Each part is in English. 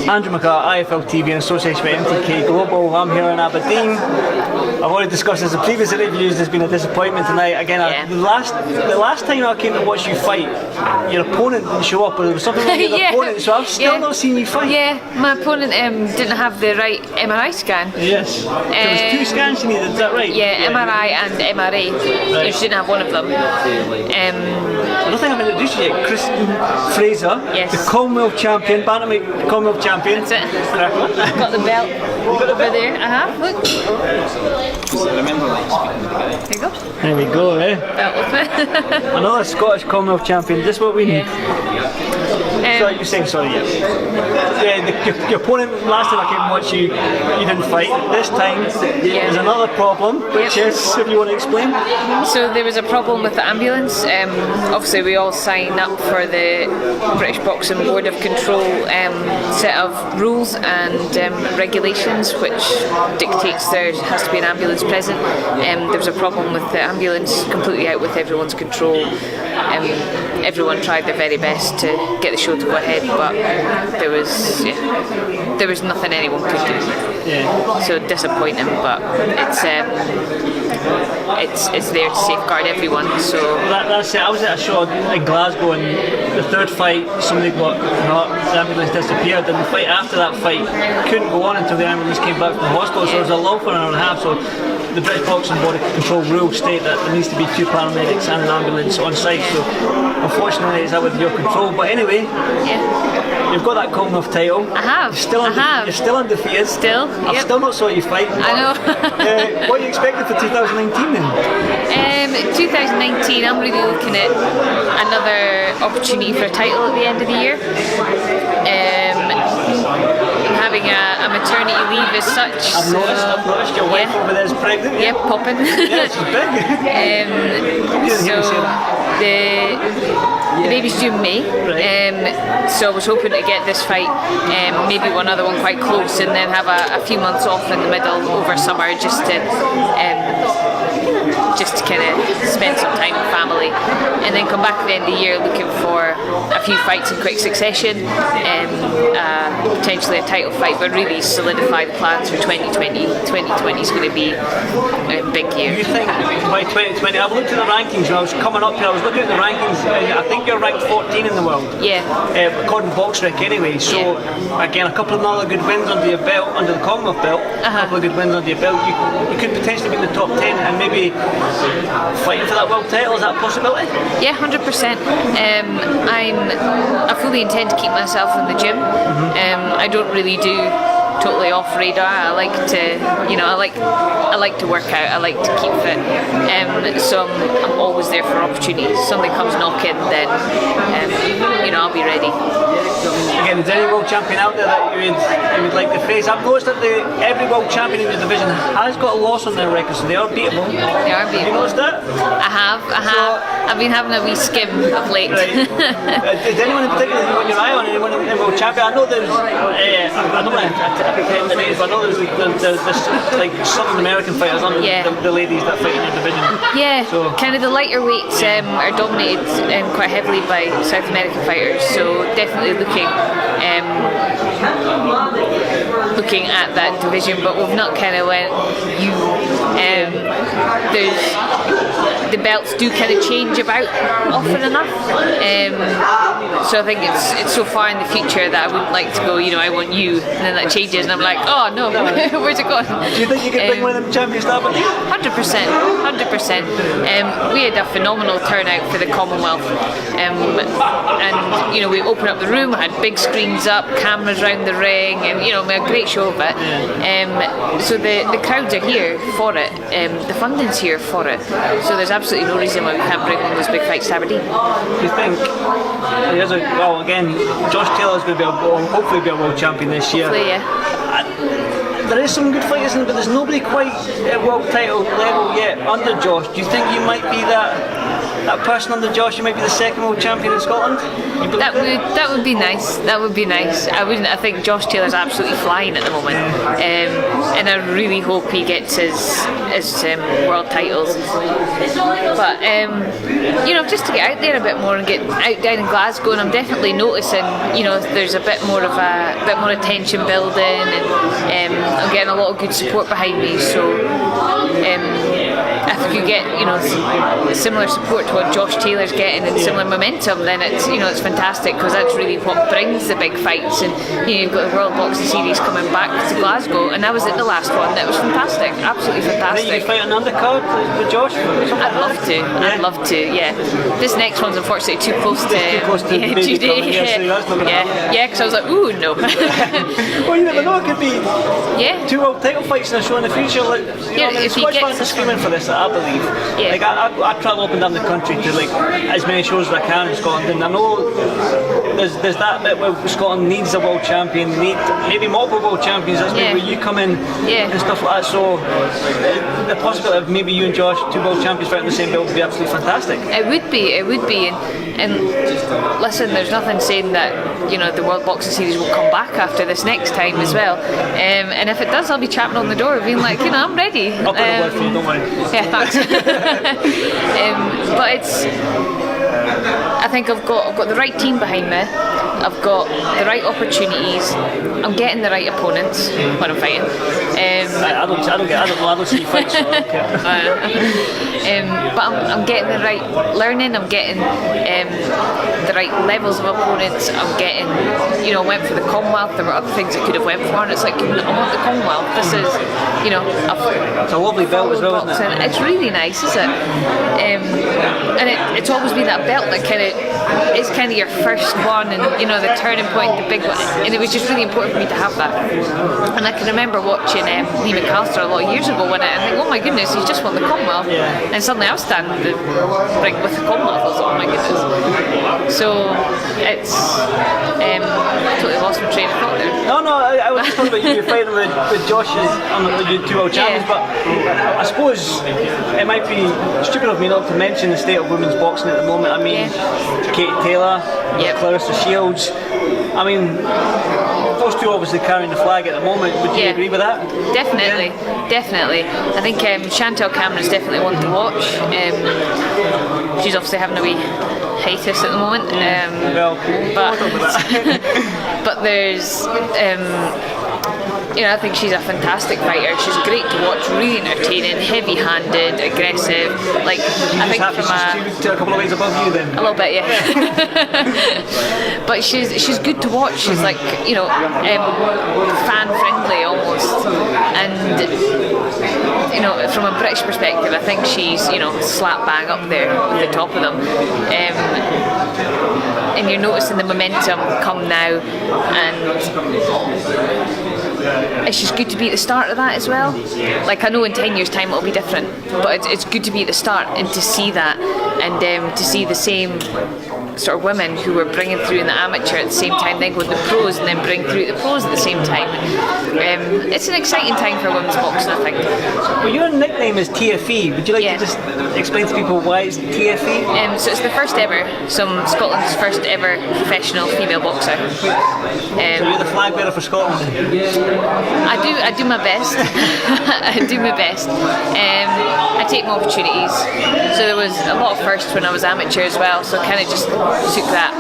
Andrew McCart, IFL TV in association with MTK Global. I'm here in Aberdeen. I've already discussed this in previous interviews. There's been a disappointment tonight. Again, the last time I came to watch you fight, your opponent didn't show up, but there was something wrong with your opponent, so I've still not seen you fight. Yeah, my opponent didn't have the right MRI scan. Yes. There was 2 scans you needed, is that right? Yeah, MRI and MRA. Right. You didn't have one of them. I don't think I've introduced you yet. Kristen Fraser, Yes. the Commonwealth champion, bantamweight Commonwealth champion. That's it. Got the belt over there. Look. There you go. There we go, eh? Belt with it. Another Scottish Commonwealth champion. This is what we need. Sorry, you're saying sorry, yeah. Your opponent, last time I came and watched you, you didn't fight. This time, there's another problem, which is, if you want to explain. So there was a problem with the ambulance. Obviously we all sign up for the British Boxing Board of Control set of rules and regulations which dictates there has to be an ambulance present. There was a problem with the ambulance, completely out with everyone's control. Everyone tried their very best to get the show to go ahead, but there was nothing anyone could do. Yeah. So disappointing, but it's there to safeguard everyone. So That's it. I was at a show in Glasgow, and the third fight, somebody got hurt, the ambulance disappeared, and the fight after that fight couldn't go on until the ambulance came back from the hospital. So there was a lull for an hour and a half. So the British Boxing Board of Control rules state that there needs to be 2 paramedics and an ambulance on site. So unfortunately, it's out with your control. But anyway, you've got that Commonwealth title. I have. You're still undefeated. Still. I've still not saw you fight. I know. What are you expecting for 2019 then? 2019, I'm really looking at another opportunity for a title at the end of the year. I'm having a maternity leave as such. I've noticed your wife over there is pregnant. Yeah, popping. Yeah, she's big. So the baby's due in May. Right. So I was hoping to get this fight, maybe one other one quite close, and then have a few months off in the middle over summer just to kind of spend some time with family, and then come back at the end of the year looking for a few fights in quick succession, potentially a title fight, but really solidify the plans for 2020. 2020 is going to be a big year. You think by 2020, I've looked at the rankings when I was coming up here, I was looking at the rankings, I think you're ranked 14 in the world. Yeah. According to BoxRec anyway, so again, a couple of other good wins under your belt, under the Commonwealth belt, a couple of good wins under your belt, you could potentially be in the top 10 and maybe fighting for that world title. Is that a possibility? Yeah, 100%. I fully intend to keep myself in the gym. I don't really do totally off radar. I like to, I like to work out. I like to keep fit. So I'm always there for opportunities. If something comes knocking, then I'll be ready. Again, is there any world champion out there that you would like to face? I've noticed that every world champion in the division has got a loss on their record, so they are beatable. They are beatable. Have you noticed that? I have. I've been having a wee skim of late. Right. Is anyone in particular you want your eye on? Anyone in world champion? I know there's, I don't want to pretend the names, but I know there's like Southern American fighters, the ladies that fight in your division. Yeah, so, kind of the lighter weights are dominated quite heavily by South American fighters, so definitely looking at that division, but we've not kind of went, the belts do kind of change about often enough, so I think it's so far in the future that I wouldn't like to go, I want you, and then that changes and I'm like, oh no, where's it gone? Do you think you could bring one of them champions to Aberdeen? 100%. We had a phenomenal turnout for the Commonwealth, and we opened up the room, had big screens up, cameras around the ring, and we had a great show of it. So the crowds are here for it, the funding's here for it, so there's absolutely no reason why we can't bring one of those big fights to Aberdeen. Do you think again, Josh Taylor's going to hopefully be a world champion this year? Hopefully, yeah. There is some good fighters in it, but there's nobody quite at world title level yet under Josh. Do you think you might be that that person under Josh who might be the second world champion in Scotland? That would be nice. That would be nice. I think Josh Taylor's absolutely flying at the moment, and I really hope he gets his world titles. But just to get out there a bit more and get out down in Glasgow, and I'm definitely noticing, there's a bit more attention building, and I'm getting a lot of good support behind me. So if you get similar support to what Josh Taylor's getting and similar momentum, then it's fantastic, because that's really what brings the big fights. And you've got the World Boxing Series coming back to Glasgow, and I was at the last one. That was fantastic, absolutely fantastic. Did you fight an undercard with Josh? I'd love to. Yeah. I'd love to. Yeah. This next one's unfortunately too close to due date. Yeah, because I was like, ooh, no. Well, you never know. It could be 2 world title fights in a show in the future. Scottish fans are screaming for this, I believe. Yeah. Like I travel up and down the country to as many shows as I can in Scotland, and I know there's that bit where Scotland needs a world champion, maybe multiple world champions. That's maybe where you come in and stuff like that. So the possibility of maybe you and Josh, 2 world champions fighting the same bill, would be absolutely fantastic. It would be, and listen, there's nothing saying that the World Boxing Series will come back after this next time as well. And if it does, I'll be chapping on the door, being like, I'm ready. I'll put a word for you, don't worry. Yeah, thanks. But I think I've got the right team behind me. I've got the right opportunities. I'm getting the right opponents when I'm fighting. I don't see you fight, so I don't care. But I'm getting the right learning. I'm getting the right levels of opponents. I'm getting, I went for the Commonwealth. There were other things I could have went for, and it's like, I want the Commonwealth. This is, it's a lovely belt as well, isn't it? It's really nice, isn't it? And it's always been that belt that it's kind of your first one, and the turning point, the big one, and it was just really important for me to have that. And I can remember watching Lee McAllister a lot of years ago win it, and think, oh my goodness, he's just won the Commonwealth. And suddenly I was standing in the ring with the Commonwealth. I was like, oh my goodness. So it's totally lost my train of thought there. No, I was just talking about you fighting with Josh on the 2 world champions, but I suppose it might be stupid of me not to mention the state of women's boxing at the moment. I mean, Katie Taylor, Clarissa Shields. I mean, those 2 obviously carrying the flag at the moment. Would you agree with that? Definitely. I think Chantel Cameron's definitely one to watch. She's obviously having a wee hiatus at the moment. But there's I think she's a fantastic fighter. She's great to watch, really entertaining, heavy-handed, aggressive. I think she's a couple of ways above you then. A little bit, yeah. But she's good to watch. She's fan-friendly almost, and from a British perspective, I think she's slap bang up there at the top of them. And you're noticing the momentum come now, and it's just good to be at the start of that as well. I know in 10 years' time it'll be different, but it's good to be at the start and to see that, and to see the same sort of women who were bringing through in the amateur at the same time, then go to the pros, and then bring through the pros at the same time. It's an exciting time for women's boxing, I think. Well, your nickname is TFE. Would you like to just explain to people why it's TFE? So it's the first ever, Scotland's first ever professional female boxer. So you're the flag bearer for Scotland? I do my best. I do my best. I take my opportunities. So there was a lot of firsts when I was amateur as well, so I kind of just took that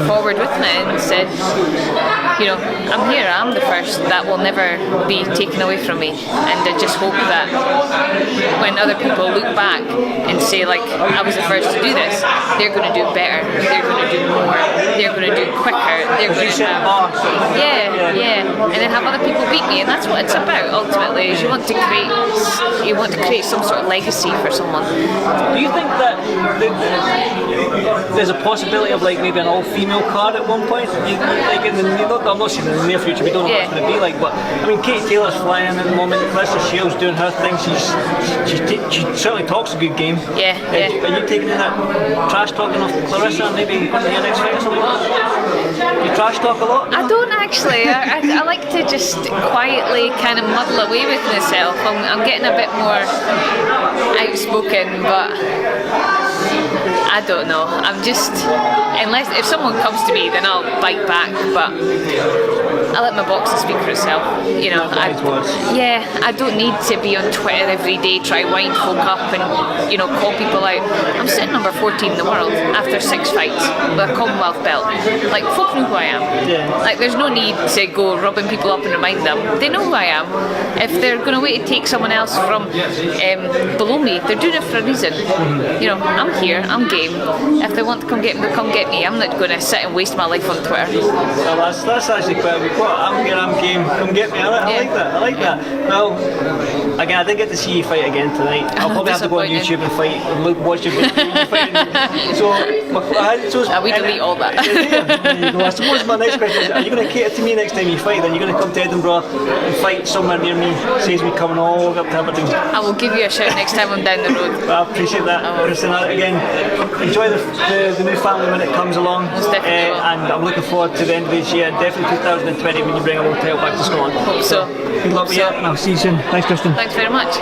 forward with me and said, I'm here, I'm the first, that will never be taken away from me. And I just hope that when other people look back and say, I was the first to do this, they're going to do better, they're going to do more, they're going to do quicker, they're going to have... and then have other people beat me, and that's what it's about ultimately, is you want to create some sort of legacy for someone. Do you think that there's a possibility of maybe an all-female card at one point? I'm not saying in the near future, we don't know what it's going to be like, but I mean, Katie Taylor's flying at the moment, Clarissa Shields doing her thing, she certainly talks a good game. Are you taking that trash talking off Clarissa and maybe going to your next fight or something like that? You trash talk a lot? I don't actually. I like to just quietly kind of muddle away with myself. I'm getting a bit more outspoken, but I don't know. I'm just, unless if someone comes to me, then I'll bite back. But I let my boxing speak for itself. You know, I don't need to be on Twitter every day, try wind folk up and call people out. I'm sitting number 14 in the world after 6 fights with a Commonwealth belt. Like, folk know who I am. Yeah. Like, there's no need to go rubbing people up and remind them. They know who I am. If they're going to wait to take someone else from below me, they're doing it for a reason. You know, I'm here, I'm game. If they want to come get me, they'll come get me. I'm not going to sit and waste my life on Twitter. Well, that's actually quite a good quote. I'm here, I'm game. Come get me. I like that. Well, again, I didn't get to see you fight again tonight. I'll probably have to go on YouTube and fight and watch your video. We delete all that. There you go. I suppose my next question is, are you going to cater to me next time you fight? Then you're going to come to Edinburgh and fight somewhere near me. Saves me coming all the way up to Aberdeen. I will give you a shout next time I'm down the road. Well, I appreciate that. Kristen, again, enjoy the new family when it comes along. And I'm looking forward to the end of this year, definitely 2020 when you bring a world title back to Scotland. Hope so. Good luck with it, and I'll see you soon. Thanks, Kristen. Thanks very much.